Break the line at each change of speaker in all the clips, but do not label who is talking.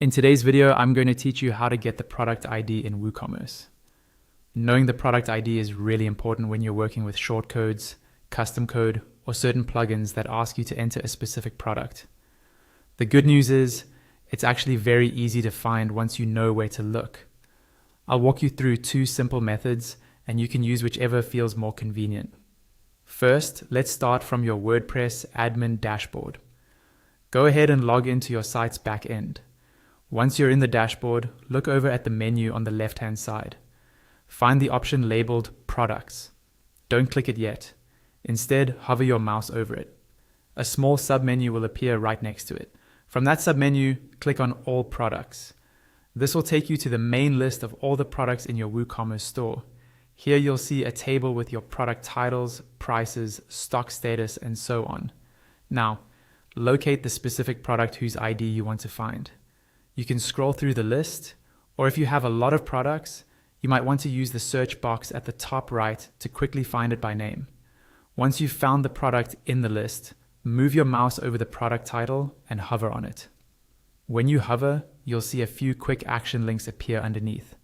In today's video, I'm going to teach you how to get the product ID in WooCommerce. Knowing the product ID is really important when you're working with shortcodes, custom code, or certain plugins that ask you to enter a specific product. The good news is, it's actually very easy to find once you know where to look. I'll walk you through two simple methods, and you can use whichever feels more convenient. First, let's start from your WordPress admin dashboard. Go ahead and log into your site's backend. Once you're in the dashboard, look over at the menu on the left-hand side. Find the option labeled Products. Don't click it yet. Instead, hover your mouse over it. A small submenu will appear right next to it. From that submenu, click on All Products. This will take you to the main list of all the products in your WooCommerce store. Here you'll see a table with your product titles, prices, stock status, and so on. Now, locate the specific product whose ID you want to find. You can scroll through the list, or if you have a lot of products, you might want to use the search box at the top right to quickly find it by name. Once you've found the product in the list, move your mouse over the product title and hover on it. When you hover, you'll see a few quick action links appear underneath,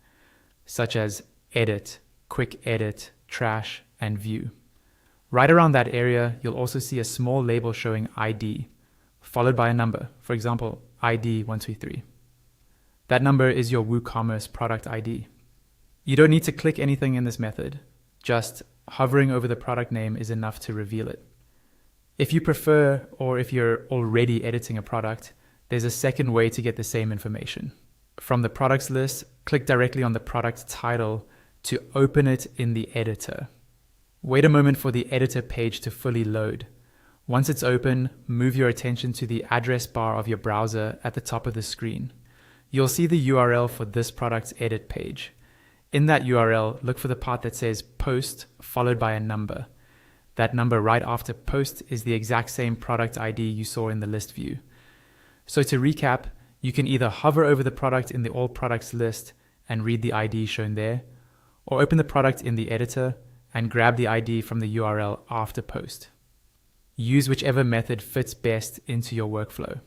such as Edit, Quick Edit, Trash, and View. Right around that area, you'll also see a small label showing ID, followed by a number, for example, ID 123. That number is your WooCommerce product ID. You don't need to click anything in this method. Just hovering over the product name is enough to reveal it. If you prefer, or if you're already editing a product, there's a second way to get the same information. From the products list, click directly on the product title to open it in the editor. Wait a moment for the editor page to fully load. Once it's open, move your attention to the address bar of your browser at the top of the screen. You'll see the URL for this product's edit page. In that URL, look for the part that says post followed by a number. That number right after post is the exact same product ID you saw in the list view. So to recap, you can either hover over the product in the all products list and read the ID shown there, or open the product in the editor and grab the ID from the URL after post. Use whichever method fits best into your workflow.